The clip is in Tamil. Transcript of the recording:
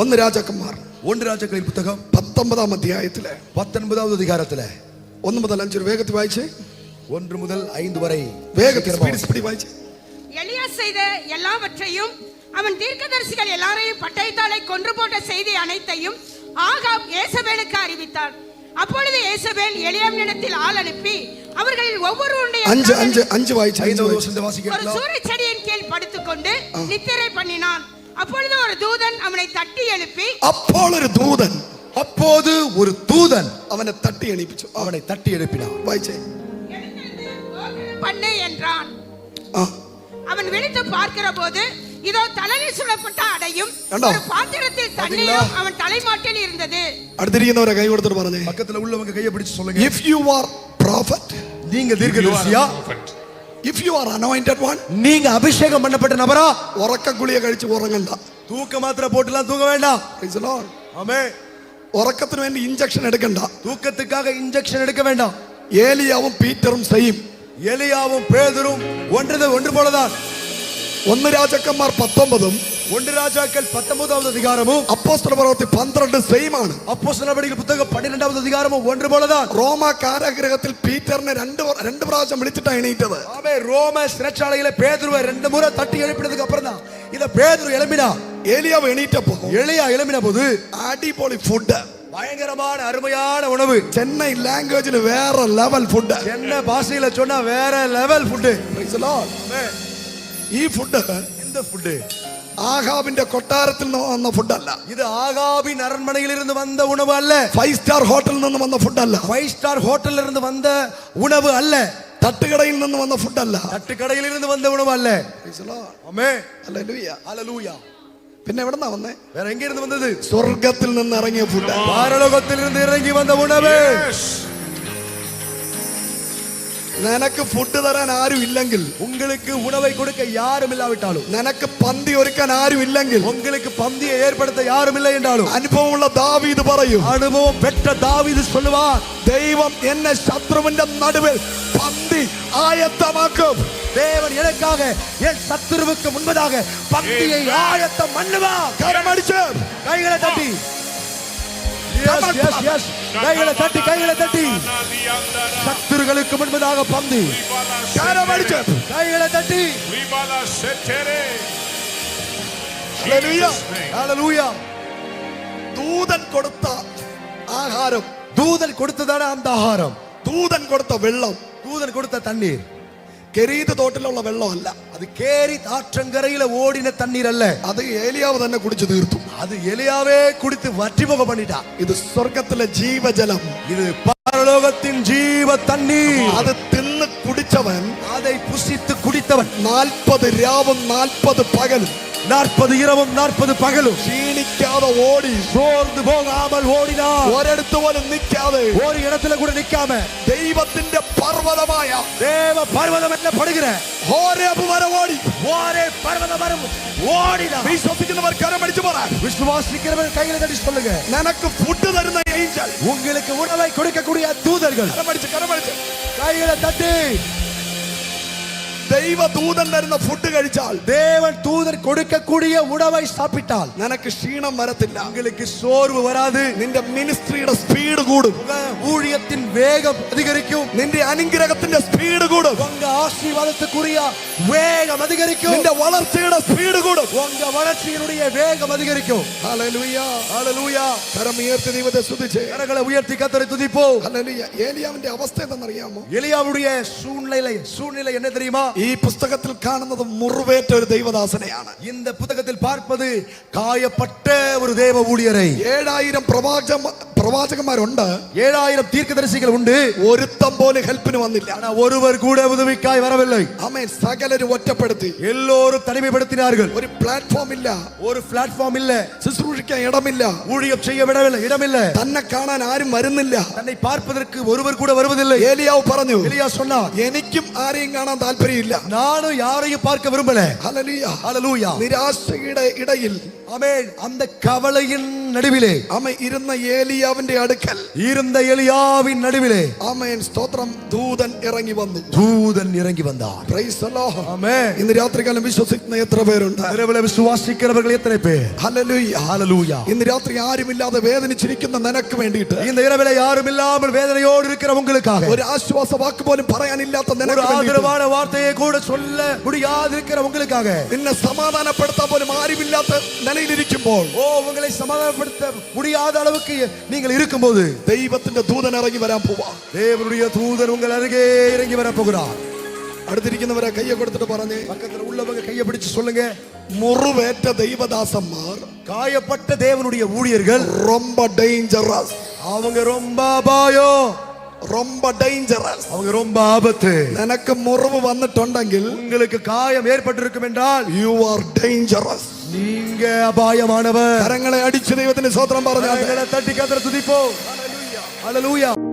ഒന്ന് രാജാക്കന്മാർ രാജാക്കളിൻ പുസ്തകം 19-ാം അധ്യായത്തിലെ 19-ാമത് അധികാരത്തിലെ 1 മുതൽ 5 വേഗത്തിൽ വായിച്ചേ. 1 മുതൽ 5 വരെ വേഗത്തിൽ സ്പീഡ് വായിച്ചേ. எலியா செய்த எல்லாவற்றையும் அவன் தீர்க்கதரிசிகள் எல்லாரையும் பட்டயத்தாலே கொன்று போட்ட செய்தி அனைத்தையும் ஆகாப் ஏசபேலுக்கு அறிவித்தான். அப்பொழுது ஏசபேல் எலியாவினிடத்தில் ஆள் அனுப்பி அவர்களில் ஒவ்வொருவருடைய ஒரு சூரிய செடியின் கீழ் படுத்துக்கொண்டு நித்திரை பண்ணினான். அப்பொழுது ஒரு தூதன் அவனை தட்டி எழுப்பி அப்போது ஒரு தூதன் அவனை தட்டி எழுப்பினான். பண்ணு என்றான். அவன் விழித்து பார்க்கிற போது இதோ தலையில் சுடப்பட்ட அடையும் ஒரு பாத்திரத்தில் தண்ணீரும் அவன் தலைமாட்டில் இருந்தது. அடுத்திருக்கிறவரை கை கொடுத்துட்டு பாருங்க. பக்கத்துல உள்ளவங்க கையை பிடிச்சு சொல்லுங்க. If you are prophet, நீங்க தீர்க்கதரிசியா? If you are anointed one, நீங்க அபிஷேகம் பண்ணப்பட்ட நபரா? உறக்க குளிய கழிச்சு உறங்கണ്ട. தூக்க மாத்திரை போட்டுலாம் தூங்க வேண்டாம். Praise the Lord. ஆமென். உறக்கത്തിന് വേണ്ടി ഇഞ്ചക്ഷൻ എടുക്കണ്ട. தூக்கத்துக்காக இன்ஜெக்ஷன் எடுக்க வேண்டாம். ஏலியாவும் பீட்டரும் செய்யும். எலியாவும் பேதுரும் ஒன்று போலதான். 1 രാജാക്കന്മാർ 19-ഉം 1 രാജാക്കൾ 19-ാമത് അധികാരവും അപ്പോസ്തല പ്രവൃത്തി 12 സെയിം ആണ്. അപ്പോസ്തല നടപടികൾ പുസ്തകം 12-ാമത് അധികാരവും ഒன்று പോലதான். റോമ കാരാഗൃഹത്തിൽ പീറ്ററിനെ രണ്ട് പ്രാവശ്യം വിളിച്ചിട്ടാണ് എണീറ്റത്. ആമേൻ. റോമ சிறைச்சாலையில பேதுருவை 2 முறை தட்டி எழுப்பினதுக்கு அப்புறம் தான் இத பேதுரு எழும்பினா. ஏலியாவை எணீட்டப்போ எலியா எழும்பின போது அடிபொலி ஃபுட், பயங்கரமான அருமையான உணவு. சென்னை லாங்குவேஜ்ல வேற லெவல் ஃபுட். சென்னை பாஷையில சொன்னா வேற level food. Praise the Lord. ഈ ഫുഡ് இந்த ஃபுட் ആഹാബിന്റെ കൊട്ടാരത്തിൽ നിന്ന് വന്ന ഫുഡ് അല്ല. ഇത് ആഹാബിൻ அரண்மனையில் இருந்து வந்த உணவு அல்ல. 5 സ്റ്റാർ ഹോട്ടലിൽ നിന്ന് വന്ന ഫുഡ് അല്ല. 5 സ്റ്റാർ ഹോട്ടലിൽ இருந்து വന്ന ഉണവ് അല്ല. തട്ടുകടയിൽ നിന്ന് വന്ന ഫുഡ് അല്ല. തട്ടുകടയിൽ നിന്ന് വന്ന ഉണവ് അല്ല. Praise the Lord. Amen. Hallelujah. Hallelujah. പിന്നെ എവിടെന്നാ വന്നേ? വേറെ എങ്ങിരുന്ന് വന്നത്? സ്വർഗ്ഗത്തിൽ നിന്ന് ഇറങ്ങിയ ഫുഡ്. പരലോകത്തിൽ നിന്ന് ഇറങ്ങി വന്ന ഉണവ്. നിനക്ക് ഫുഡ് തരാൻ ആരും ഇല്ലെങ്കിൽ, உங்களுக்கு உணவை கொடுக்க யாரும் இல்லாவிட்டாலும், നിനക്ക് പന്തി ഒരുക്കാൻ ആരും ഇല്ലെങ്കിൽ, உங்களுக்கு பந்தியை ஏற்படுத்த யாரும் இல்லை என்றாலும், അനുഭവമുള്ള ദാവീദ് പറയും, അനുഭവം பெற்ற தாவீது சொல்லுவார், ദൈവം എന്നെ ശത്രുവിന്റെ നടുവിൽ പന്തി ആയത്തമാക്കും. தேவன் எனக்காக என் சத்துருவுக்கு முன்பதாக பந்தியை ஆயத்தம் பண்ணுவார். കരമടിച്ച് கைகளை தட்டி, கைகளை தட்டி சத்துருகளுக்கு முன்பதாக பந்தி. കരമടിച്ച് கைகளை தட்டி. ഹല്ലേലൂയ. ഹല്ലേലൂയ. ദൂതൻ കൊടുത്ത ആഹാരം, ദൂതൻ കൊടുത്തതാണ് அந்த ஆகாரம், ദൂതൻ കൊടുത്ത വെള്ളം, ദൂതൻ കൊടുത്ത തണ്ണീർ കെരീത് തോട്ടിലുള്ള വെള്ളമല്ല. അത് കേരീത്ത് ആற்றங்கரையில ஓடின தண்ணீர் அல்ல. അത് ഏലിയാവ് തന്നെ കുടിച്ചു തീർത്തു. அது எலியாவே குடித்து வற்றிமுக பண்ணிட்டா. ഇത് സ്വർഗ്ഗത്തിലെ ജീവജലം, இது பரலோகத்தின் ஜீவ தண்ணீர். അത് തിന്ന് കുടിച്ചവൻ, அதை புசித்து குடித்தவன் 40 രാവും 40 പകലും 40 இரவும் 40 பகலும் ക്ഷീണിക്കാതെ ഓടി, சோர்ந்து போகாமல் ஓடினார். ഒരിടത്ത് പോലും നിൽക്കാതെ, ஒரு இடத்துல கூட நிக்காம ദൈവത്തിന്റെ പർവ്വതമായ தேவ பர்வதம் என்ன படுகிற ഹോരേബ് വരെ ഓടി. ஓரே பர்வதம் வரை ஓடினார். വിശ്വസിക്കുന്നവർ കരമടിച്ചു പറ. விசுவாசிக்கிறவர்கள் கைகளை தட்டி சொல்லுங்க, നിനക്ക് ഫുഡ് തരുന്ന ഏഞ്ചൽ, உங்களுக்கு உணவை கொடுக்கக்கூடிய தூதர்கள். കരമടിച്ച് கைகளை தட்டி. ദൈവദൂതൻ തരുന്ന ഫുഡ് കഴിച്ചാൽ, தேவன் தூதர் கொடுக்கக்கூடிய உணவை சாப்பிட்டால் നിനക്ക് ക്ഷീണം വരത്തില്ല. உங்களுக்கு சோர்வு வராது. നിന്റെ മിനിസ്ട്രിയുടെ സ്പീഡ് കൂടും. ஊழியத்தின் வேகம் அதிகரிக்கும். നിന്റെ അനുഗ്രഹത്തിന്റെ സ്പീഡ് കൂടും. உங்க ஆசீர்வாதத்துக்குரிய வேகம் அதிகரிக்கும். നിന്റെ വളർച്ചയുടെ സ്പീഡ് കൂടും. உங்க வளர்ச்சியினுடைய வேகம் அதிகரிக்கும். ഹല്ലേലൂയ. ഹല്ലേലൂയ. കരം ഉയർത്തി ദൈവത്തെ സ്തുതിച്ച്, കരങ്ങളെ ഉയർത്തി കർത്തരെ തുതിப்போம். ഹല്ലേലൂയ. ഏലിയാവിന്റെ അവസ്ഥ എന്താണെന്നറിയാമോ? എലിയാവുடைய சூழ்நிலை என்ன தெரியுமா? ഈ പുസ്തകത്തിൽ കാണുന്നത് മുറിവേറ്റ ഒരു ദൈവദാസനെയാണ്. இந்த புத்தகத்தில் பார்ப்பது காயப்பட்ட ஒரு தேவ ஊழியரை. 7000 പ്രവാചകന്മാരുണ്ട്, 7000 தீர்க்கதரிசிகள் உண்டு. ഒരുത്തം പോലും ഹെൽപ്പിന് വന്നില്ല. ஆனா ஒருவர் கூட உதவிக்காய் வரவில்லை. ആമേൻ. സകലരും ഒറ്റപ്പെടുത്തി, எல்லோரும் தனிமைப்படுத்தினார்கள். ഒരു പ്ലാറ്റ്ഫോം ഇല്ല, ஒரு பிளாட்ஃபார்ம் இல்ல, ശുശ്രൂഷിക്കാൻ ഇടമില്ല, ஊழியம் செய்ய விடவில்லை, இடமில்ல, തന്നെ കാണാൻ ആരും വരുന്നില്ല, தன்னை பார்ப்பதற்கு ஒருவர் கூட வருவதில்லை. ഏലിയാവ് പറഞ്ഞു, எலியா சொன்னார், എനിക്കും ആരെയും കാണാൻ താല്പര്യമില്ല, நானும் யாரையும் பார்க்க விரும்பல. ഹല്ലേലൂയ. ஹல்லேலூயா. നിരാശയുടെ ഇടയിൽ ஆமென். அந்த கவலையின் நடுவிலே ആമ ഇരുന്ന ഏലിയാവിന്റെ അടുക്കൽ இருந்த எலியாவின் நடுவிலே ആമേൻ സ്തോത്രം ദൂതൻ ഇറങ്ങി വന്നു. தூதன் இறங்கி வந்தார். Praise the Lord. ஆமென். ഇന്ന് രാത്രികാലം വിശ്വസിക്കുന്ന എത്ര പേരുണ്ട്? இரவுல விசுவாசிக்கிறவர்கள் எத்தனை பேர்? ഹല്ലേലൂയ. ஹalleluya. ഇന്ന് രാത്രി ആരുമില്ലാതെ വേദനിച്ചിരിക്കുന്ന നിനക്ക് വേണ്ടിയിട്ട് இந்த இரவிலே யாரும் இல்லாமல் வேதனையோடு இருக்கிற உங்களுக்காக ഒരു ആശ്വാസ വാക്ക് പോലും പറയാനില്ലാത്ത ஒரு നിനക്ക് വേണ്ടിയിട്ട് ஆதரவான வார்த்தையை கூட சொல்ல முடியாது இருக்கிற உங்களுக்காக നിന്നെ സമാധാനപ്പെടുത്താൻ പോലും ആരുമില്ലാത്ത നിലയിലിരിക്കുമ്പോൾ ஓ உங்களை சமாதானப்படுத்த முடியாத அளவுக்கு நீங்கள் இருக்கும்போது ദൈവത്തിന്റെ ദൂതൻ ഇറങ്ങി വരാൻ പോവാ. தேவனுடைய தூதன் உங்கள் அருகே இறங்கி வர போகிறார். അടുത്തിരിക്കുന്നവരെ കയ്യെ കൊടുത്തിട്ട് പറഞ്ഞേ, பக்கத்துல உள்ளவங்க கையை பிடிச்சு சொல்லுங்க, മുറിവേറ്റ ദൈവദാസന്മാർ காயப்பட்ட தேவனுடைய ஊழியர்கள் ரொம்ப டேஞ்சரஸ், அவங்க ரொம்ப அபாயம், ரொம்ப டேஞ்சரஸ். அவங்க ரொம்ப ஆபத்து. നിനക്ക് മുറിവ് വന്നിട്ടുണ്ടെങ്കിൽ உங்களுக்கு காயம் ஏற்பட்டிருக்கும் என்றால் യു ആർ ഡേഞ്ചറസ്. நீங்க அபாயமானவர். കരങ്ങളെ അടിച്ച് ദൈവത്തിന് സ്തോത്രം പറഞ്ഞു கரங்களை தட்டி கர்த்தரை துதிப்போம். ஹalleluya.